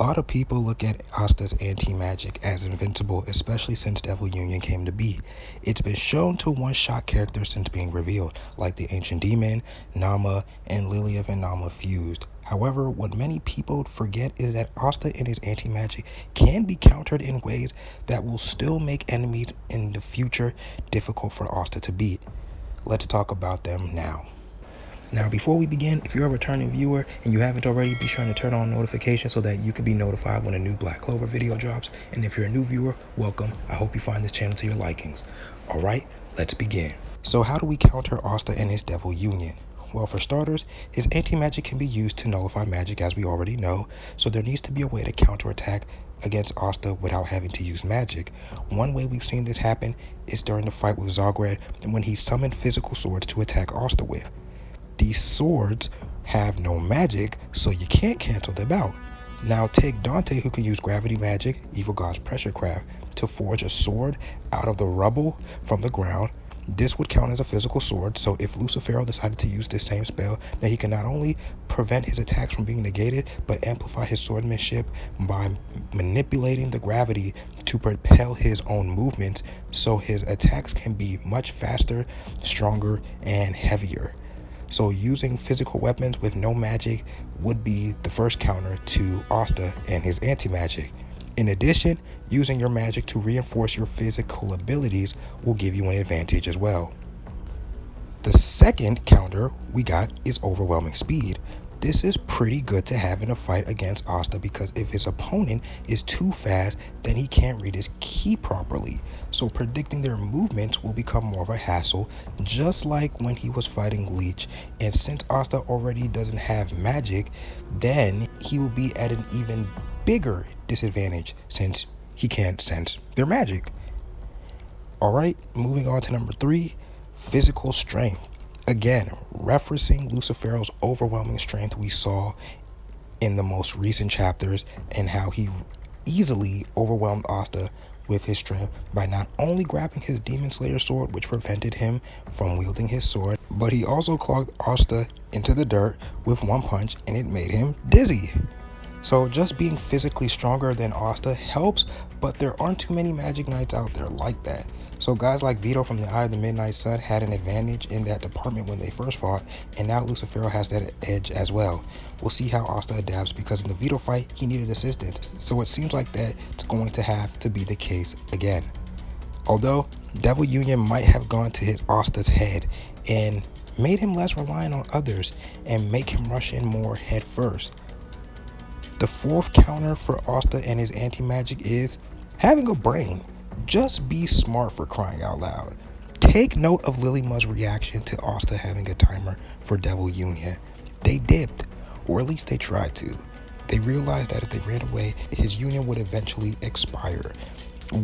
A lot of people look at Asta's anti-magic as invincible, especially since Devil Union came to be. It's been shown to one-shot characters since being revealed, like the Ancient Demon, Nama, and Lilith and Nama fused. However, what many people forget is that Asta and his anti-magic can be countered in ways that will still make enemies in the future difficult for Asta to beat. Let's talk about them now. Now, before we begin, if you're a returning viewer and you haven't already, be sure to turn on notifications so that you can be notified when a new Black Clover video drops. And if you're a new viewer, welcome. I hope you find this channel to your likings. Alright, let's begin. So how do we counter Asta and his Devil Union? Well, for starters, his anti-magic can be used to nullify magic, as we already know, so there needs to be a way to counterattack against Asta without having to use magic. One way we've seen this happen is during the fight with Zagred, when he summoned physical swords to attack Asta with. These swords have no magic, so you can't cancel them out. Now take Dante, who can use gravity magic, Evil God's pressure craft, to forge a sword out of the rubble from the ground. This would count as a physical sword, so if Lucifero decided to use this same spell, then he can not only prevent his attacks from being negated, but amplify his swordmanship by manipulating the gravity to propel his own movements, so his attacks can be much faster, stronger, and heavier. So using physical weapons with no magic would be the first counter to Asta and his anti-magic. In addition, using your magic to reinforce your physical abilities will give you an advantage as well. The second counter we got is overwhelming speed. This is pretty good to have in a fight against Asta because if his opponent is too fast, then he can't read his ki properly. So predicting their movements will become more of a hassle, just like when he was fighting Leech. And since Asta already doesn't have magic, then he will be at an even bigger disadvantage since he can't sense their magic. Alright, moving on to number 3, physical strength. Again, referencing Lucifero's overwhelming strength we saw in the most recent chapters and how he easily overwhelmed Asta with his strength by not only grabbing his Demon Slayer sword, which prevented him from wielding his sword, but he also clogged Asta into the dirt with one punch and it made him dizzy. So just being physically stronger than Asta helps, but there aren't too many Magic Knights out there like that. So guys like Vito from the Eye of the Midnight Sun had an advantage in that department when they first fought, and now Lucifero has that edge as well. We'll see how Asta adapts because in the Vito fight, he needed assistance. So it seems like that's going to have to be the case again. Although, Devil Union might have gone to hit Asta's head and made him less reliant on others and make him rush in more head first. The fourth counter for Asta and his anti-magic is having a brain. Just be smart, for crying out loud. Take note of Lily Mu's reaction to Asta having a timer for Devil Union. They dipped, or at least they tried to. They realized that if they ran away, his union would eventually expire,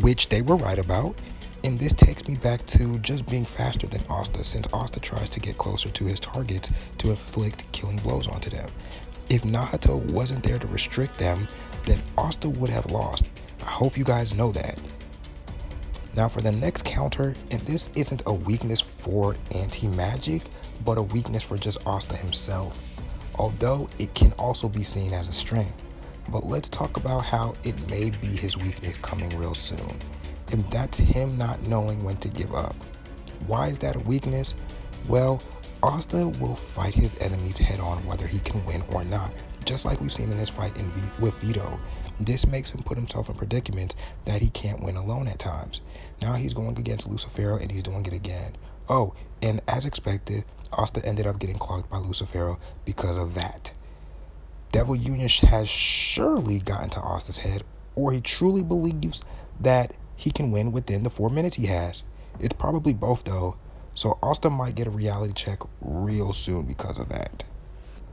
which they were right about. And this takes me back to just being faster than Asta, since Asta tries to get closer to his targets to inflict killing blows onto them. If Nahato wasn't there to restrict them, then Asta would have lost. I hope you guys know that. Now for the next counter, and this isn't a weakness for anti-magic, but a weakness for just Asta himself, although it can also be seen as a strength. But let's talk about how it may be his weakness coming real soon, and that's him not knowing when to give up. Why is that a weakness? Well, Asta will fight his enemies head on whether he can win or not, just like we've seen in his fight with Vito. This makes him put himself in predicaments that he can't win alone at times. Now he's going against Lucifero and he's doing it again. Oh, and as expected, Asta ended up getting clogged by Lucifero because of that. Devil Union has surely gotten to Asta's head, or he truly believes that he can win within the 4 minutes he has. It's probably both though. So Asta might get a reality check real soon because of that.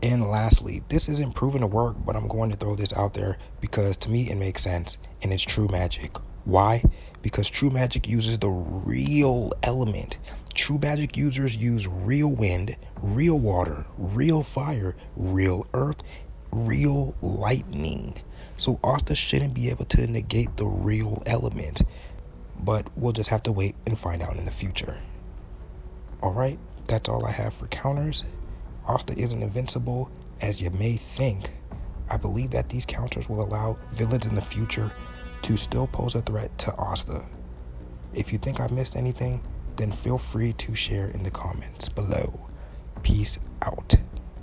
And lastly, this isn't proven to work, but I'm going to throw this out there because to me it makes sense, and it's true magic. Why? Because true magic uses the real element. True magic users use real wind, real water, real fire, real earth, real lightning. So Asta shouldn't be able to negate the real element, but we'll just have to wait and find out in the future. Alright, that's all I have for counters. Asta isn't invincible as you may think, I believe that these counters will allow villains in the future to still pose a threat to Asta. If you think I missed anything, then feel free to share in the comments below. Peace out.